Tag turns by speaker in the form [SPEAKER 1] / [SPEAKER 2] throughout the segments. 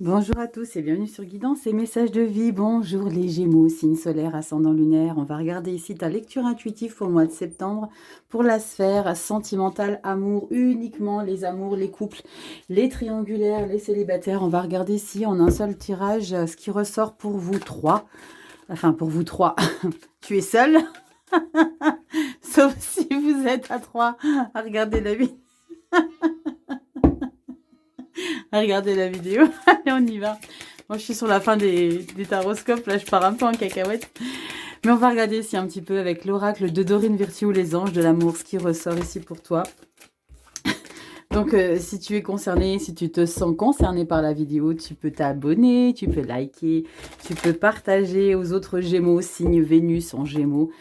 [SPEAKER 1] Bonjour à tous et bienvenue sur Guidance et Messages de vie. Bonjour les Gémeaux, signe solaire, ascendant lunaire. On va regarder ici ta lecture intuitive pour le mois de septembre pour la sphère sentimentale, amour, uniquement les amours, les couples, les triangulaires, les célibataires. On va regarder ici en un seul tirage ce qui ressort pour vous trois. Enfin, pour vous trois. Tu es seul, sauf si vous êtes à trois à regarder la vidéo. À regarder la vidéo. Allez, on y va. Moi, je suis sur la fin des taroscopes. Là, je pars un peu en cacahuète. Mais on va regarder ici un petit peu avec l'oracle de Dorine Virtue, les anges de l'amour, ce qui ressort ici pour toi. Donc, si tu es concerné, si tu te sens concerné par la vidéo, tu peux t'abonner, tu peux liker, tu peux partager aux autres Gémeaux, signe Vénus en Gémeaux.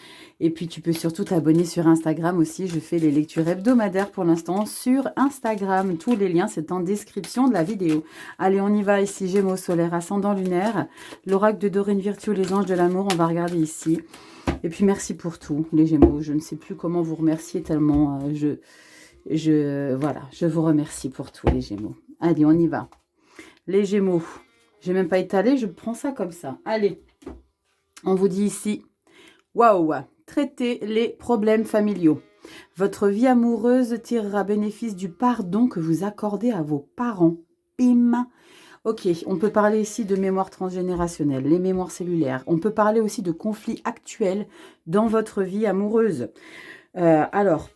[SPEAKER 1] Et puis, tu peux surtout t'abonner sur Instagram aussi. Je fais les lectures hebdomadaires pour l'instant sur Instagram. Tous les liens, c'est en description de la vidéo. Allez, on y va ici. Gémeaux solaire, ascendant lunaire. L'oracle de Dorine Virtue, les anges de l'amour. On va regarder ici. Et puis, merci pour tout, les Gémeaux. Je ne sais plus comment vous remercier tellement voilà, je vous remercie pour tout, les Gémeaux. Allez, on y va. Les Gémeaux. J'ai même pas étalé, je prends ça comme ça. Allez, on vous dit ici. Waouh, traitez les problèmes familiaux. Votre vie amoureuse tirera bénéfice du pardon que vous accordez à vos parents. Bim. Ok, on peut parler ici de mémoire transgénérationnelle, les mémoires cellulaires. On peut parler aussi de conflits actuels dans votre vie amoureuse. Alors,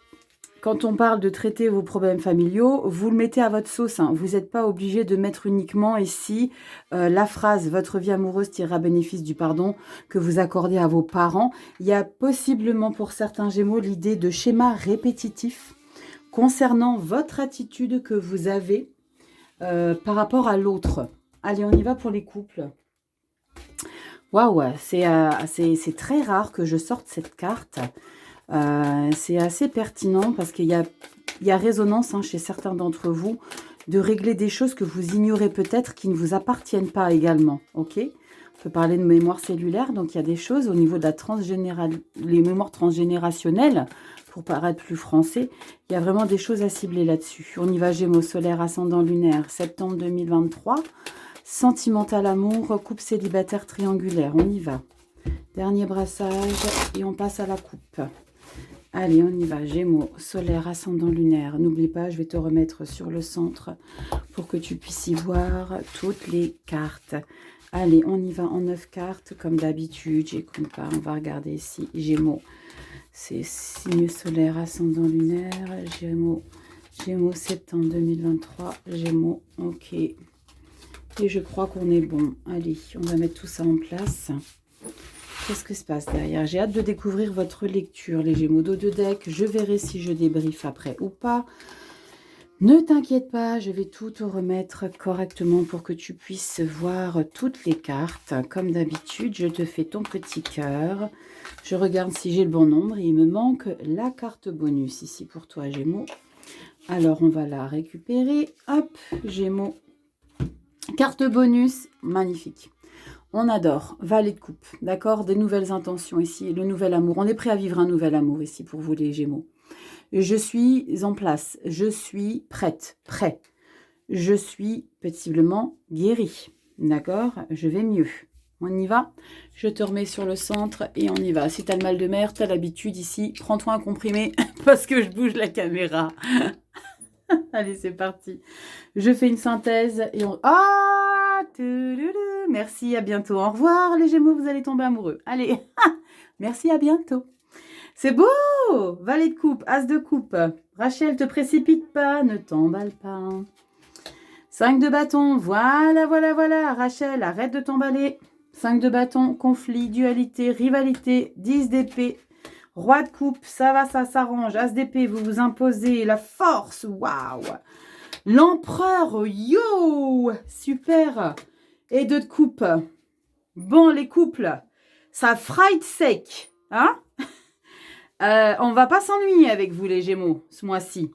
[SPEAKER 1] quand on parle de traiter vos problèmes familiaux, vous le mettez à votre sauce. Hein. Vous n'êtes pas obligé de mettre uniquement ici la phrase « Votre vie amoureuse tirera bénéfice du pardon que vous accordez à vos parents ». Il y a possiblement pour certains Gémeaux l'idée de schémas répétitifs concernant votre attitude que vous avez par rapport à l'autre. Allez, on y va pour les couples. Waouh, c'est très rare que je sorte cette carte. C'est assez pertinent parce qu'il y a résonance chez certains d'entre vous de régler des choses que vous ignorez peut-être qui ne vous appartiennent pas également. Ok, on peut parler de mémoire cellulaire, donc il y a des choses au niveau de la les mémoires transgénérationnelles, pour paraître plus français, il y a vraiment des choses à cibler là-dessus. On y va, Gémeaux solaire, ascendant lunaire, septembre 2023, sentimental amour, couple célibataire triangulaire, on y va. Dernier brassage et on passe à la coupe. Allez, on y va. Gémeaux, solaire, ascendant lunaire. N'oublie pas, je vais te remettre sur le centre pour que tu puisses y voir toutes les cartes. Allez, on y va en 9 cartes, comme d'habitude. J'écoute pas, on va regarder ici. Gémeaux, c'est signe solaire, ascendant lunaire. Gémeaux, septembre 2023. Gémeaux, ok. Et je crois qu'on est bon. Allez, on va mettre tout ça en place. Qu'est-ce qui se passe derrière? J'ai hâte de découvrir votre lecture, les Gémeaux dos de deck. Je verrai si je débriefe après ou pas. Ne t'inquiète pas, je vais tout te remettre correctement pour que tu puisses voir toutes les cartes. Comme d'habitude, je te fais ton petit cœur. Je regarde si j'ai le bon nombre. Il me manque la carte bonus ici pour toi, Gémeaux. Alors, on va la récupérer. Hop, Gémeaux. Carte bonus, magnifique. On adore. Valet de coupe. D'accord? Des nouvelles intentions ici. Le nouvel amour. On est prêt à vivre un nouvel amour ici pour vous les Gémeaux. Je suis en place. Je suis prête. Prêt. Je suis possiblement guérie. D'accord? Je vais mieux. On y va? Je te remets sur le centre et on y va. Si tu as le mal de mer, tu as l'habitude ici. Prends-toi un comprimé parce que je bouge la caméra. Allez, c'est parti. Je fais une synthèse et on... Ah! Merci, à bientôt. Au revoir, les Gémeaux, vous allez tomber amoureux. Allez, merci, à bientôt. C'est beau! Valet de coupe, as de coupe. Rachel, te précipite pas, ne t'emballe pas. 5 de bâton, voilà, voilà, voilà. Rachel, arrête de t'emballer. 5 de bâton, conflit, dualité, rivalité, 10 d'épée. Roi de coupe, ça va, ça s'arrange. As d'épée, vous vous imposez la force, waouh! L'empereur, yo! Super! Et 2 de coupe. Bon, les couples, ça fried sec, hein? On va pas s'ennuyer avec vous, les Gémeaux, ce mois-ci.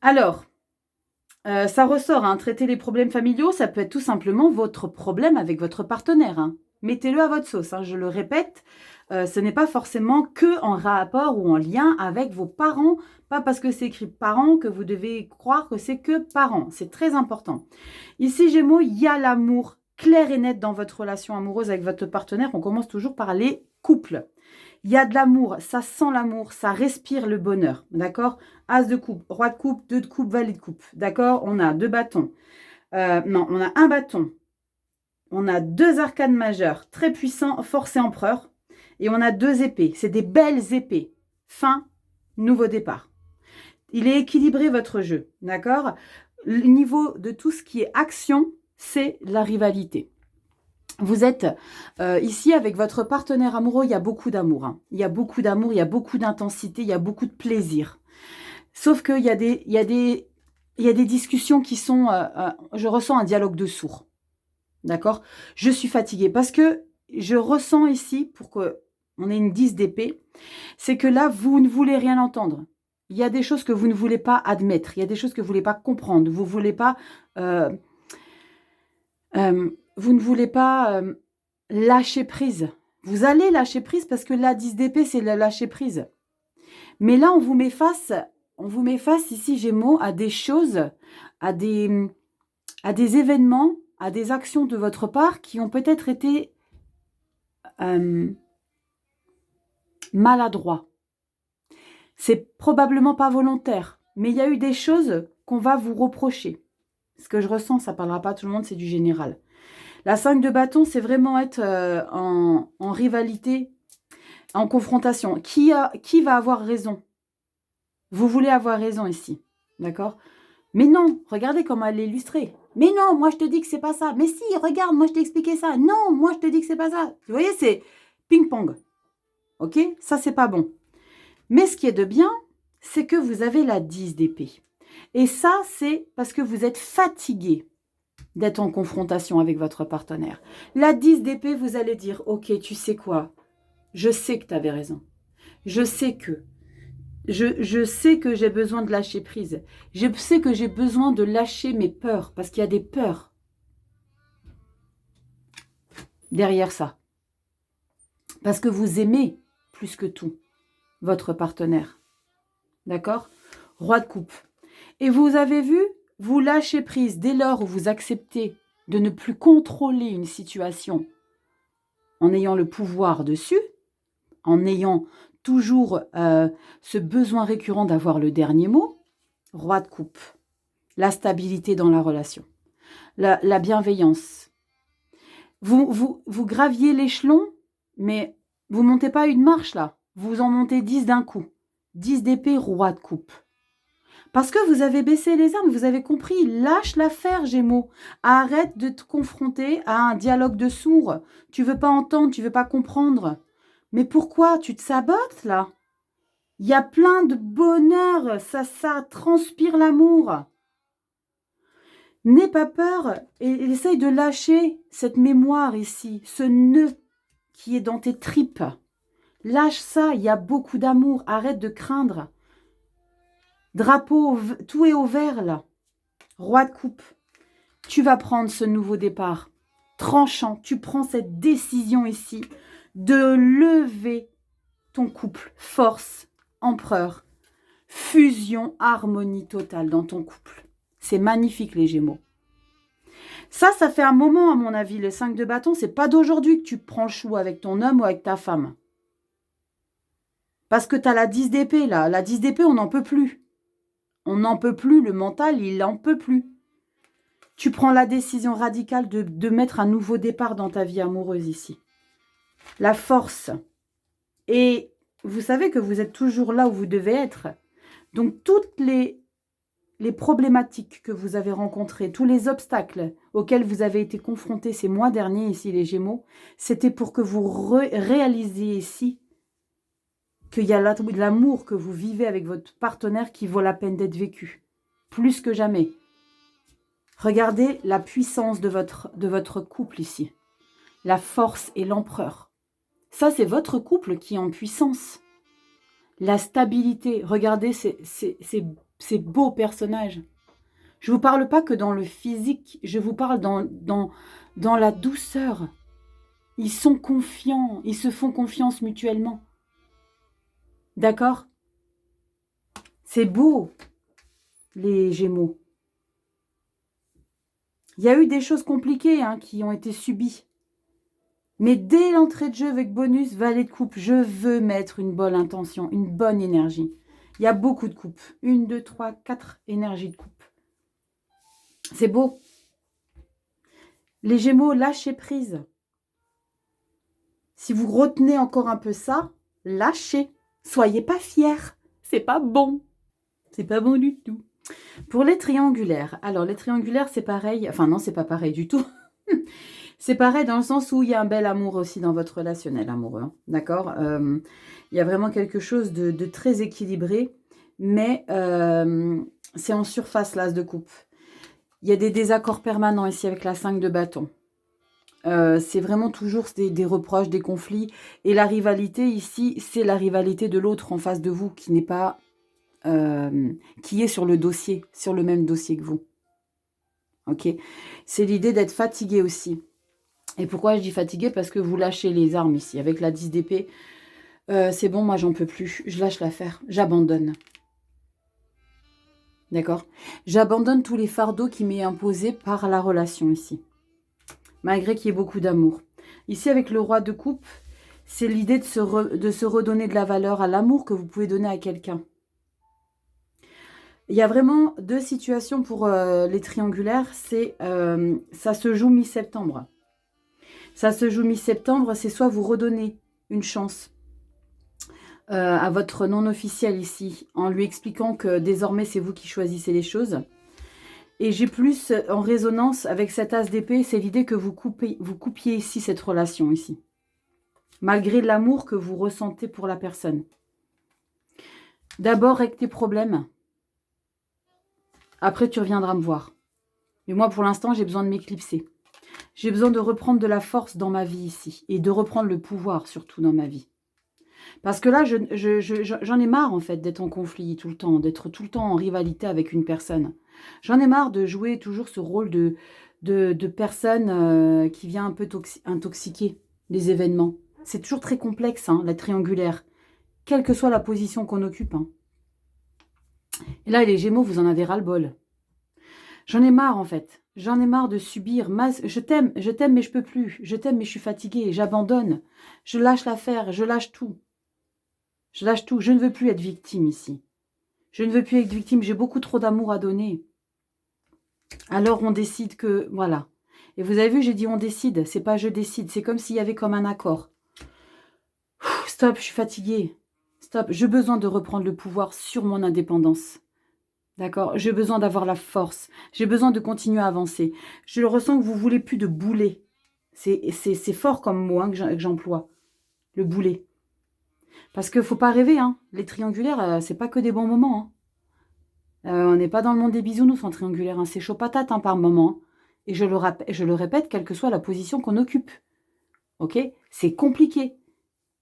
[SPEAKER 1] Alors, ça ressort, hein, traiter les problèmes familiaux, ça peut être tout simplement votre problème avec votre partenaire. Hein. Mettez-le à votre sauce, hein, je le répète. ce n'est pas forcément que en rapport ou en lien avec vos parents. Pas parce que c'est écrit parents que vous devez croire que c'est que parents. C'est très important. Ici, Gémeaux, il y a l'amour clair et net dans votre relation amoureuse avec votre partenaire. On commence toujours par les couples. Il y a de l'amour, ça sent l'amour, ça respire le bonheur, d'accord? As de coupe, roi de coupe, 2 de coupe, valet de coupe, d'accord? On a 2 bâtons. Non, on a un bâton. On a 2 arcanes majeures, très puissants, force et empereur. Et on a 2 épées. C'est des belles épées. Fin, nouveau départ. Il est équilibré votre jeu, d'accord? Le niveau de tout ce qui est action, c'est la rivalité. Vous êtes ici avec votre partenaire amoureux, il y a beaucoup d'amour. Hein. Il y a beaucoup d'amour, il y a beaucoup d'intensité, il y a beaucoup de plaisir. Sauf qu'il y a des discussions qui sont... je ressens un dialogue de sourds. D'accord? Je suis fatiguée parce que je ressens ici, pour qu'on ait une 10 d'épée, c'est que là, vous ne voulez rien entendre. Il y a des choses que vous ne voulez pas admettre. Il y a des choses que vous ne voulez pas comprendre. Vous voulez pas... vous ne voulez pas lâcher prise. Vous allez lâcher prise parce que la 10 d'épée, c'est le lâcher prise. Mais là, on vous met face ici, Gémeaux, à des choses, à des événements, à des actions de votre part qui ont peut-être été maladroits. C'est probablement pas volontaire, mais il y a eu des choses qu'on va vous reprocher. Ce que je ressens, ça ne parlera pas à tout le monde, c'est du général. La 5 de bâton, c'est vraiment être en rivalité, en confrontation. Qui va avoir raison? Vous voulez avoir raison ici, d'accord? Mais non, regardez comment elle est illustrée. Mais non, moi je te dis que c'est pas ça. Mais si, regarde, moi je t'ai expliqué ça. Non, moi je te dis que c'est pas ça. Vous voyez, c'est ping-pong. Ok? Ça, c'est pas bon. Mais ce qui est de bien, c'est que vous avez la 10 d'épée. Et ça, c'est parce que vous êtes fatigué d'être en confrontation avec votre partenaire. La 10 d'épée, vous allez dire, ok, tu sais quoi? Je sais que tu avais raison. Je sais que j'ai besoin de lâcher prise. Je sais que j'ai besoin de lâcher mes peurs, parce qu'il y a des peurs derrière ça. Parce que vous aimez plus que tout votre partenaire. D'accord? Roi de coupe. Et vous avez vu, vous lâchez prise dès lors où vous acceptez de ne plus contrôler une situation en ayant le pouvoir dessus, en ayant toujours ce besoin récurrent d'avoir le dernier mot. Roi de coupe. La stabilité dans la relation. La bienveillance. Vous graviez l'échelon, mais vous ne montez pas une marche là. Vous en montez 10 d'un coup. 10 d'épée, roi de coupe. Parce que vous avez baissé les armes, vous avez compris. Lâche l'affaire, Gémeaux. Arrête de te confronter à un dialogue de sourds. Tu veux pas entendre, tu veux pas comprendre. Mais pourquoi? Tu te sabotes là? Il y a plein de bonheur, ça transpire l'amour. N'aie pas peur et essaye de lâcher cette mémoire ici, ce nœud qui est dans tes tripes. Lâche ça, il y a beaucoup d'amour, arrête de craindre. Drapeau, tout est au vert là. Roi de coupe, tu vas prendre ce nouveau départ. Tranchant, tu prends cette décision ici de lever ton couple. Force, empereur, fusion, harmonie totale dans ton couple. C'est magnifique les Gémeaux. Ça fait un moment à mon avis. Le 5 de bâton, c'est pas d'aujourd'hui que tu prends le chou avec ton homme ou avec ta femme. Parce que tu as la 10 d'épée là. La 10 d'épée, on n'en peut plus. On n'en peut plus, le mental, il n'en peut plus. Tu prends la décision radicale de mettre un nouveau départ dans ta vie amoureuse ici. La force. Et vous savez que vous êtes toujours là où vous devez être. Donc, toutes les problématiques que vous avez rencontrées, tous les obstacles auxquels vous avez été confrontés ces mois derniers, ici les Gémeaux, c'était pour que vous réalisiez ici qu'il y a l'amour que vous vivez avec votre partenaire qui vaut la peine d'être vécu. Plus que jamais. Regardez la puissance de votre couple ici. La force et l'empereur. Ça, c'est votre couple qui est en puissance. La stabilité. Regardez ces beaux personnages. Je ne vous parle pas que dans le physique. Je vous parle dans la douceur. Ils sont confiants, ils se font confiance mutuellement. D'accord? C'est beau, les Gémeaux. Il y a eu des choses compliquées hein, qui ont été subies. Mais dès l'entrée de jeu avec bonus, valet de coupe, je veux mettre une bonne intention, une bonne énergie. Il y a beaucoup de coupes. 1, 2, 3, 4 énergies de coupe. C'est beau. Les Gémeaux, lâchez prise. Si vous retenez encore un peu ça, lâchez. Soyez pas fiers. C'est pas bon. C'est pas bon du tout. Pour les triangulaires. Alors, les triangulaires, c'est pareil. Enfin, non, c'est pas pareil du tout. C'est pareil dans le sens où il y a un bel amour aussi dans votre relationnel amoureux. Hein, d'accord il y a vraiment quelque chose de très équilibré. Mais c'est en surface, l'as de coupe. Il y a des désaccords permanents ici avec la 5 de bâton. C'est vraiment toujours des reproches, des conflits. Et la rivalité ici, c'est la rivalité de l'autre en face de vous qui n'est pas... qui est sur le dossier, sur le même dossier que vous. Ok. C'est l'idée d'être fatigué aussi. Et pourquoi je dis fatigué? Parce que vous lâchez les armes ici. Avec la 10 d'épée, c'est bon, moi j'en peux plus. Je lâche l'affaire. J'abandonne. D'accord? J'abandonne tous les fardeaux qui m'est imposé par la relation ici. Malgré qu'il y ait beaucoup d'amour. Ici, avec le roi de coupe, c'est l'idée de se redonner de la valeur à l'amour que vous pouvez donner à quelqu'un. Il y a vraiment deux situations pour les triangulaires. C'est ça se joue mi-septembre. Ça se joue mi-septembre, c'est soit vous redonnez une chance à votre non officiel ici, en lui expliquant que désormais c'est vous qui choisissez les choses. Et j'ai plus en résonance avec cet as d'épée, c'est l'idée que vous coupiez ici cette relation ici. Malgré l'amour que vous ressentez pour la personne. D'abord règle tes problèmes. Après tu reviendras me voir. Mais moi pour l'instant j'ai besoin de m'éclipser. J'ai besoin de reprendre de la force dans ma vie ici. Et de reprendre le pouvoir surtout dans ma vie. Parce que là, j'en ai marre en fait d'être en conflit tout le temps. D'être tout le temps en rivalité avec une personne. J'en ai marre de jouer toujours ce rôle de personne qui vient un peu intoxiquer les événements. C'est toujours très complexe, hein, la triangulaire. Quelle que soit la position qu'on occupe. Hein. Et là, les Gémeaux, vous en avez ras-le-bol. J'en ai marre en fait. J'en ai marre de subir. Je t'aime, mais je peux plus. Je t'aime, mais je suis fatiguée. J'abandonne. Je lâche l'affaire. Je lâche tout. Je lâche tout. Je ne veux plus être victime ici. Je ne veux plus être victime. J'ai beaucoup trop d'amour à donner. Alors on décide que... Voilà. Et vous avez vu, j'ai dit on décide. C'est pas je décide. C'est comme s'il y avait comme un accord. Stop, je suis fatiguée. Stop. J'ai besoin de reprendre le pouvoir sur mon indépendance. D'accord? J'ai besoin d'avoir la force. J'ai besoin de continuer à avancer. Je le ressens que vous ne voulez plus de boulet. C'est fort comme mot hein, que j'emploie. Le boulet. Parce qu'il ne faut pas rêver. Hein. Les triangulaires, c'est pas que des bons moments. Hein. On n'est pas dans le monde des bisounours en triangulaire. Hein. C'est chaud patate hein, par moment. Hein. Et je le répète, quelle que soit la position qu'on occupe. Ok? C'est compliqué.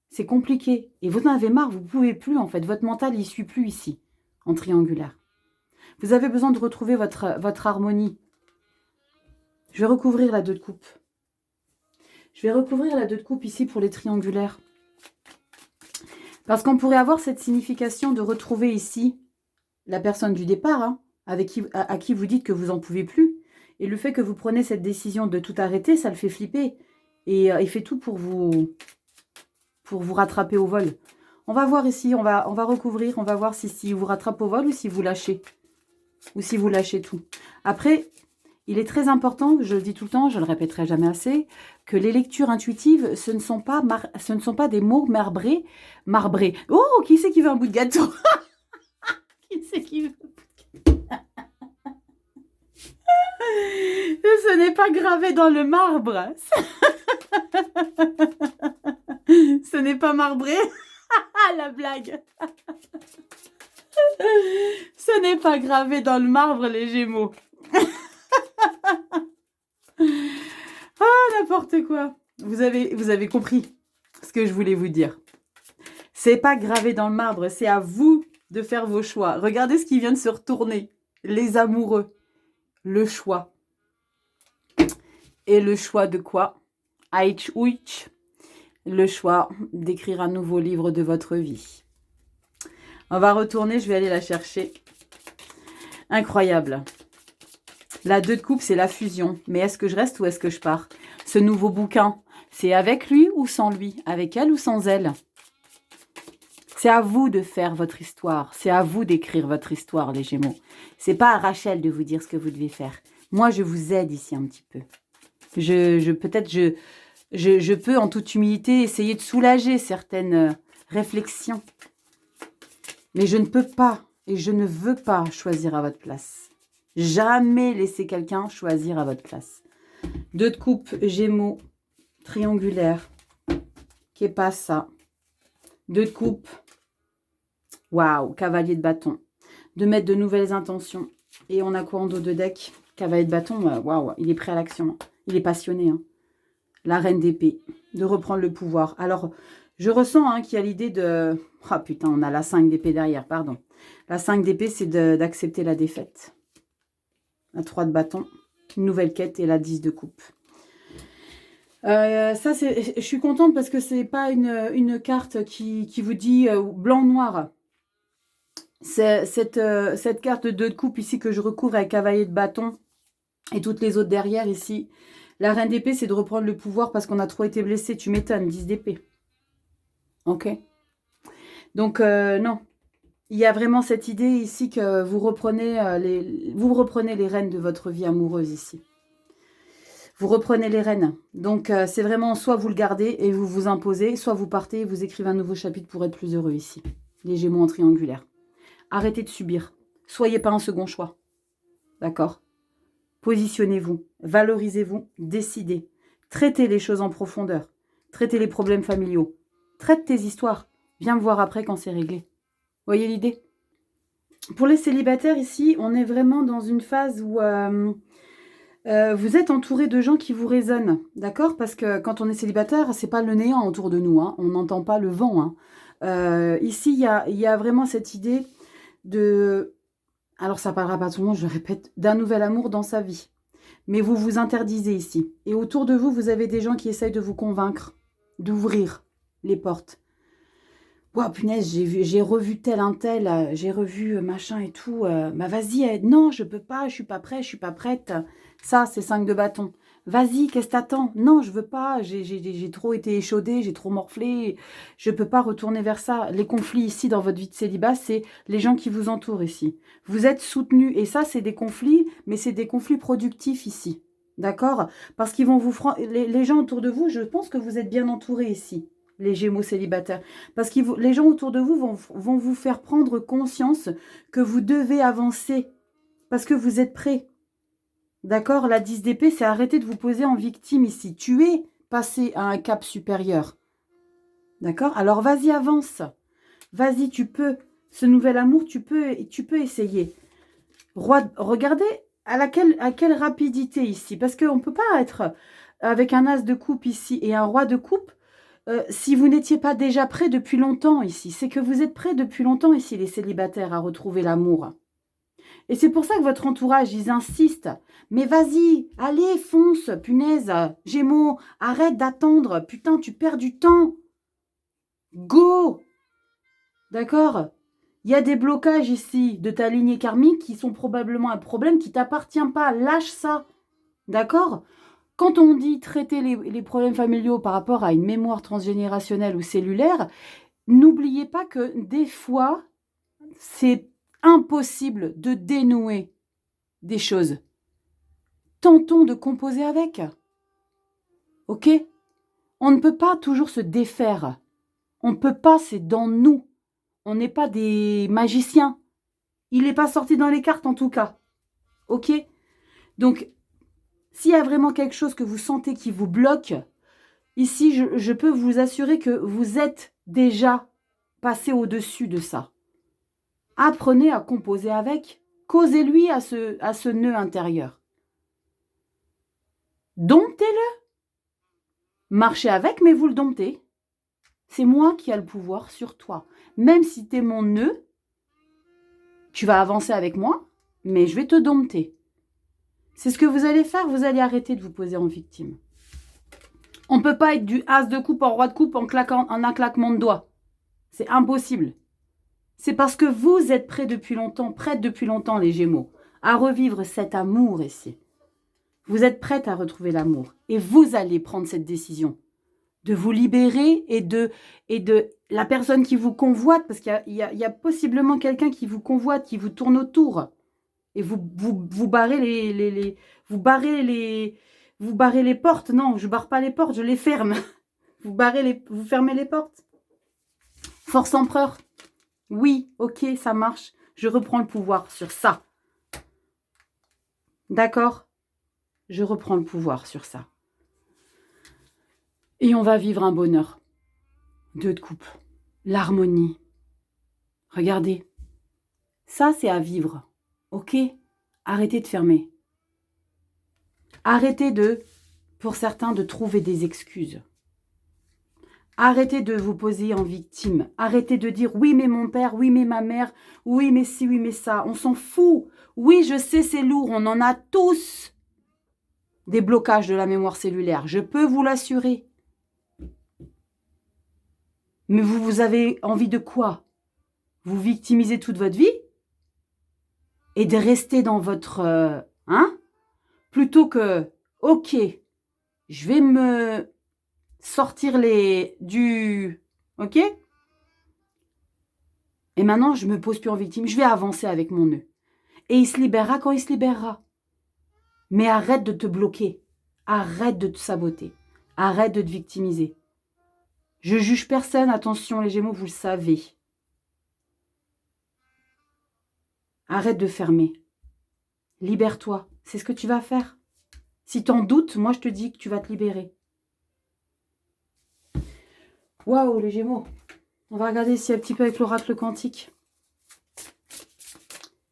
[SPEAKER 1] C'est compliqué. Et vous en avez marre, vous ne pouvez plus en fait. Votre mental, il ne suit plus ici, en triangulaire. Vous avez besoin de retrouver votre harmonie. Je vais recouvrir la 2 de coupe. Je vais recouvrir la 2 de coupe ici pour les triangulaires. Parce qu'on pourrait avoir cette signification de retrouver ici la personne du départ, hein, à qui vous dites que vous n'en pouvez plus. Et le fait que vous prenez cette décision de tout arrêter, ça le fait flipper. Et il fait tout pour vous rattraper au vol. On va voir ici, on va recouvrir, on va voir si vous rattrape au vol ou si vous lâchez. Ou si vous lâchez tout. Après, il est très important, je le dis tout le temps, je le répéterai jamais assez, que les lectures intuitives, ce ne sont pas des mots marbrés. Oh, qui c'est qui veut un bout de gâteau? Qui c'est qui veut un bout de gâteau? Ce n'est pas gravé dans le marbre. Ce n'est pas marbré. La blague. Ce n'est pas gravé dans le marbre, les Gémeaux. N'importe quoi. Vous avez compris ce que je voulais vous dire. C'est pas gravé dans le marbre, c'est à vous de faire vos choix. Regardez ce qui vient de se retourner. Les amoureux. Le choix. Et le choix de quoi? Aïch ouïch, le choix d'écrire un nouveau livre de votre vie. On va retourner, je vais aller la chercher. Incroyable. La 2 de coupe, c'est la fusion. Mais est-ce que je reste ou est-ce que je pars? Ce nouveau bouquin, c'est avec lui ou sans lui? Avec elle ou sans elle? C'est à vous de faire votre histoire. C'est à vous d'écrire votre histoire, les Gémeaux. C'est pas à Rachel de vous dire ce que vous devez faire. Moi, je vous aide ici un petit peu. Peut-être je peux, en toute humilité, essayer de soulager certaines réflexions. Mais je ne peux pas et je ne veux pas choisir à votre place. Jamais laisser quelqu'un choisir à votre place. 2 de coupe, Gémeaux, triangulaire. Qu'est pas ça? 2 de coupe. Waouh, cavalier de bâton. De mettre de nouvelles intentions. Et on a quoi en dos de deck? Cavalier de bâton, waouh, il est prêt à l'action. Il est passionné. Hein. La reine d'épée, de reprendre le pouvoir. Alors, je ressens qu'il y a l'idée de... Ah putain, on a la 5 d'épée derrière, pardon. La 5 d'épée, c'est d'accepter la défaite. La 3 de bâton, une nouvelle quête et la 10 de coupe. Ça, je suis contente parce que c'est pas une carte qui vous dit blanc-noir. Cette carte de 2 de coupe ici que je recouvre avec cavalier de bâton et toutes les autres derrière ici. La reine d'épée, c'est de reprendre le pouvoir parce qu'on a trop été blessé. Tu m'étonnes, 10 d'épée. Ok. Donc, non. Il y a vraiment cette idée ici que vous reprenez les rênes de votre vie amoureuse ici. Vous reprenez les rênes. Donc, c'est vraiment soit vous le gardez et vous vous imposez, soit vous partez et vous écrivez un nouveau chapitre pour être plus heureux ici. Les Gémeaux en triangulaire. Arrêtez de subir. Soyez pas un second choix. D'accord? Positionnez-vous, valorisez-vous, décidez. Traitez les choses en profondeur. Traitez les problèmes familiaux. Traite tes histoires. Viens me voir après quand c'est réglé. Voyez l'idée? Pour les célibataires ici, on est vraiment dans une phase où vous êtes entouré de gens qui vous résonnent. D'accord? Parce que quand on est célibataire, c'est pas le néant autour de nous. Hein. On n'entend pas le vent. Hein. Ici, il y a vraiment cette idée de... Alors, ça parlera pas à tout le monde, je le répète, d'un nouvel amour dans sa vie. Mais vous vous interdisez ici. Et autour de vous, vous avez des gens qui essayent de vous convaincre, d'ouvrir les portes. Wow, punaise, j'ai revu tel un tel, j'ai revu machin et tout. Bah vas-y, non, je peux pas, je suis pas prête, je suis pas prête. Ça, c'est 5 de bâton. Vas-y, qu'est-ce que t'attends? Non, je veux pas, j'ai trop été échaudée, j'ai trop morflé. Je peux pas retourner vers ça. Les conflits ici dans votre vie de célibat, c'est les gens qui vous entourent ici. Vous êtes soutenus et ça, c'est des conflits, mais c'est des conflits productifs ici. D'accord? Parce qu'ils vont vous... Les gens autour de vous, je pense que vous êtes bien entourés ici. Les Gémeaux célibataires. Parce que les gens autour de vous vont vous faire prendre conscience que vous devez avancer. Parce que vous êtes prêts. D'accord? La 10 d'épée, c'est arrêter de vous poser en victime ici. Tu es passé à un cap supérieur. D'accord? Alors vas-y, avance. Vas-y, tu peux. Ce nouvel amour, tu peux essayer. Regardez à quelle rapidité ici. Parce qu'on ne peut pas être avec un as de coupe ici et un roi de coupe. Si vous n'étiez pas déjà prêt depuis longtemps ici, c'est que vous êtes prêts depuis longtemps ici, les célibataires, à retrouver l'amour. Et c'est pour ça que votre entourage, ils insistent. Mais vas-y, allez, fonce, punaise, Gémeaux, arrête d'attendre. Putain, tu perds du temps. Go! D'accord? Il y a des blocages ici de ta lignée karmique qui sont probablement un problème qui ne t'appartient pas. Lâche ça. D'accord? Quand on dit traiter les problèmes familiaux par rapport à une mémoire transgénérationnelle ou cellulaire, n'oubliez pas que des fois, c'est impossible de dénouer des choses. Tentons de composer avec. Ok? On ne peut pas toujours se défaire. On ne peut pas, c'est dans nous. On n'est pas des magiciens. Il n'est pas sorti dans les cartes en tout cas. Ok? Donc, s'il y a vraiment quelque chose que vous sentez qui vous bloque, ici, je peux vous assurer que vous êtes déjà passé au-dessus de ça. Apprenez à composer avec. Causez-lui à ce nœud intérieur. Domptez-le. Marchez avec, mais vous le domptez. C'est moi qui ai le pouvoir sur toi. Même si tu es mon nœud, tu vas avancer avec moi, mais je vais te dompter. C'est ce que vous allez faire, vous allez arrêter de vous poser en victime. On ne peut pas être du as de coupe en roi de coupe en un claquement de doigts. C'est impossible. C'est parce que vous êtes prêts depuis longtemps, les Gémeaux, à revivre cet amour ici. Vous êtes prêtes à retrouver l'amour. Et vous allez prendre cette décision de vous libérer et de la personne qui vous convoite, parce qu'il y a possiblement quelqu'un qui vous convoite, qui vous tourne autour. Et vous barrez vous barrez les portes. Non, je barre pas les portes, je les ferme. Vous fermez les portes. Force empereur. Oui, ok, ça marche. Je reprends le pouvoir sur ça. D'accord? Je reprends le pouvoir sur ça. Et on va vivre un bonheur. 2 de coupe. L'harmonie. Regardez. Ça, c'est à vivre. Ok? Arrêtez de fermer. Arrêtez pour certains, de trouver des excuses. Arrêtez de vous poser en victime. Arrêtez de dire oui mais mon père, oui mais ma mère, oui mais ci, oui mais ça. On s'en fout. Oui, je sais, c'est lourd. On en a tous des blocages de la mémoire cellulaire. Je peux vous l'assurer. Mais vous avez envie de quoi? Vous victimisez toute votre vie et de rester dans votre... plutôt que, ok, je vais me sortir ok? Et maintenant, je me pose plus en victime. Je vais avancer avec mon nœud. Et il se libérera quand il se libérera. Mais arrête de te bloquer. Arrête de te saboter. Arrête de te victimiser. Je juge personne. Attention, les Gémeaux, vous le savez. Arrête de fermer. Libère-toi. C'est ce que tu vas faire. Si t'en doutes, moi, je te dis que tu vas te libérer. Waouh, les Gémeaux. On va regarder ici un petit peu avec l'oracle quantique.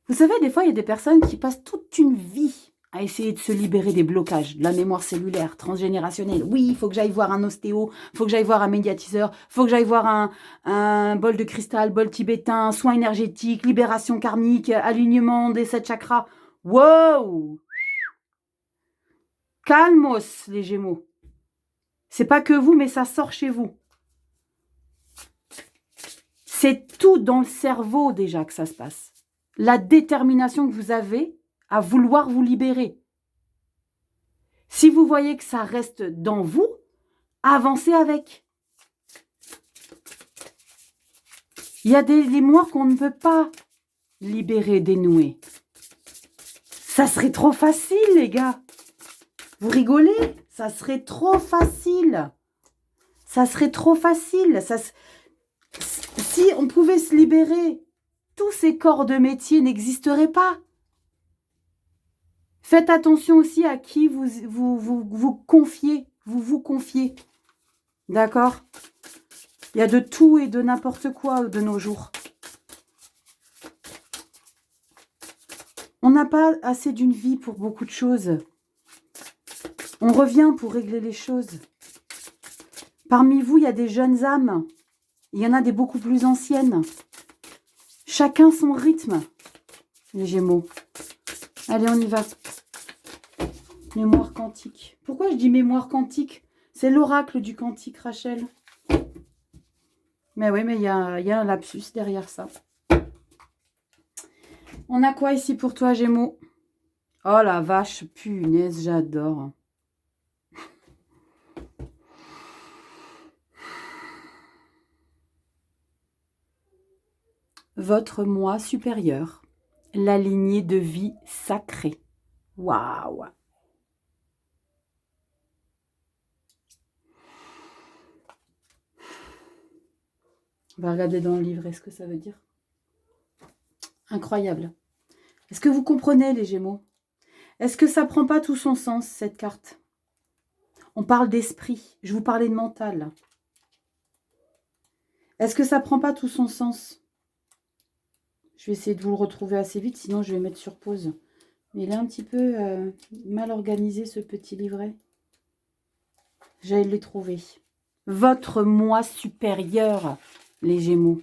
[SPEAKER 1] Vous savez, des fois, il y a des personnes qui passent toute une vie à essayer de se libérer des blocages, de la mémoire cellulaire, transgénérationnelle. Oui, il faut que j'aille voir un ostéo, il faut que j'aille voir un médiatiseur, il faut que j'aille voir un bol de cristal, bol tibétain, soins énergétiques, libération karmique, alignement des 7 chakras. Wow! Calmos, les Gémeaux. C'est pas que vous, mais ça sort chez vous. C'est tout dans le cerveau déjà que ça se passe. La détermination que vous avez à vouloir vous libérer. Si vous voyez que ça reste dans vous, avancez avec. Il y a des mémoires qu'on ne peut pas libérer, dénouer. Ça serait trop facile, les gars. Vous rigolez? Ça serait trop facile. Ça serait trop facile. Si on pouvait se libérer, tous ces corps de métier n'existeraient pas. Faites attention aussi à qui vous confiez. Vous confiez. D'accord? Il y a de tout et de n'importe quoi de nos jours. On n'a pas assez d'une vie pour beaucoup de choses. On revient pour régler les choses. Parmi vous, il y a des jeunes âmes. Il y en a des beaucoup plus anciennes. Chacun son rythme, les Gémeaux. Allez, on y va. Mémoire quantique. Pourquoi je dis mémoire quantique? C'est l'oracle du quantique, Rachel. Mais oui, mais il y a un lapsus derrière ça. On a quoi ici pour toi, Gémeaux? Oh la vache, punaise, j'adore. Votre moi supérieur, la lignée de vie sacrée. Waouh! On va regarder dans le livre, est-ce que ça veut dire? Incroyable. Est-ce que vous comprenez, les Gémeaux? Est-ce que ça prend pas tout son sens, cette carte? On parle d'esprit. Je vous parlais de mental. Est-ce que ça prend pas tout son sens? Je vais essayer de vous le retrouver assez vite, sinon je vais mettre sur pause. Mais il est un petit peu mal organisé, ce petit livret. J'allais le trouver. Votre moi supérieur, les Gémeaux.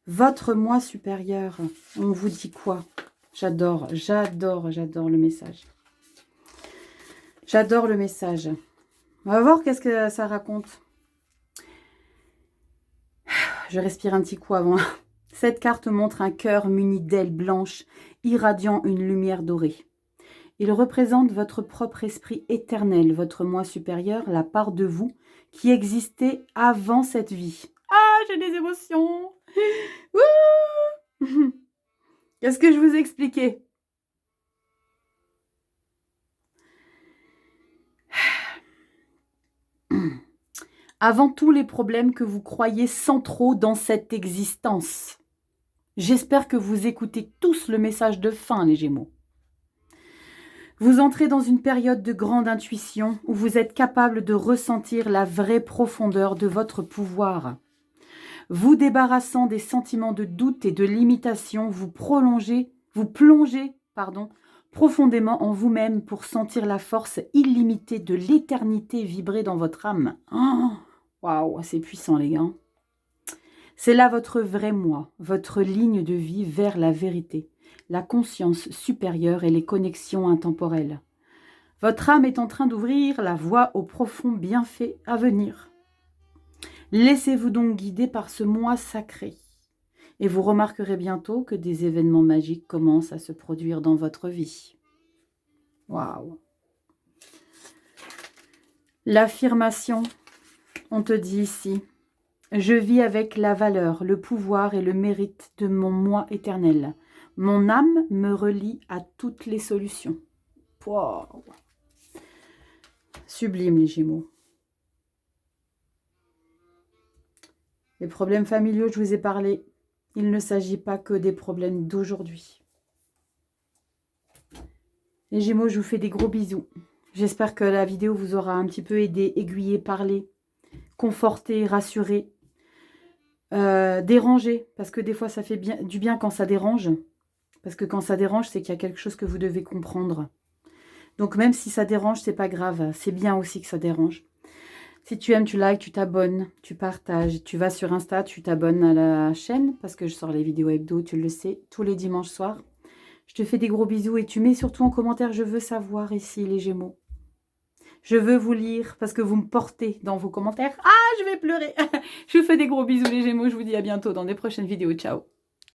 [SPEAKER 1] Votre moi supérieur. On vous dit quoi? J'adore, j'adore, j'adore le message. J'adore le message. On va voir qu'est-ce que ça raconte. Je respire un petit coup avant. Cette carte montre un cœur muni d'ailes blanches, irradiant une lumière dorée. Il représente votre propre esprit éternel, votre moi supérieur, la part de vous qui existait avant cette vie. Ah, j'ai des émotions. Qu'est-ce que je vous ai expliqué? Avant tous les problèmes que vous croyez centraux dans cette existence. J'espère que vous écoutez tous le message de fin, les Gémeaux. Vous entrez dans une période de grande intuition où vous êtes capable de ressentir la vraie profondeur de votre pouvoir. Vous débarrassant des sentiments de doute et de limitation, vous plongez, profondément en vous-même pour sentir la force illimitée de l'éternité vibrer dans votre âme. Waouh, c'est puissant les gars. C'est là votre vrai moi, votre ligne de vie vers la vérité, la conscience supérieure et les connexions intemporelles. Votre âme est en train d'ouvrir la voie aux profonds bienfaits à venir. Laissez-vous donc guider par ce moi sacré. Et vous remarquerez bientôt que des événements magiques commencent à se produire dans votre vie. Waouh! L'affirmation, on te dit ici, je vis avec la valeur, le pouvoir et le mérite de mon moi éternel. Mon âme me relie à toutes les solutions. Wow. Sublime les Gémeaux. Les problèmes familiaux, je vous ai parlé. Il ne s'agit pas que des problèmes d'aujourd'hui. Les Gémeaux, je vous fais des gros bisous. J'espère que la vidéo vous aura un petit peu aidé, aiguillé, parlé, conforté, rassuré, dérangé. Parce que des fois, ça fait du bien quand ça dérange. Parce que quand ça dérange, c'est qu'il y a quelque chose que vous devez comprendre. Donc même si ça dérange, c'est pas grave. C'est bien aussi que ça dérange. Si tu aimes, tu likes, tu t'abonnes, tu partages. Tu vas sur Insta, tu t'abonnes à la chaîne. Parce que je sors les vidéos hebdo, tu le sais, tous les dimanches soirs. Je te fais des gros bisous et tu mets surtout en commentaire, je veux savoir ici les Gémeaux. Je veux vous lire parce que vous me portez dans vos commentaires. Ah, je vais pleurer. Je vous fais des gros bisous les Gémeaux, je vous dis à bientôt dans des prochaines vidéos. Ciao.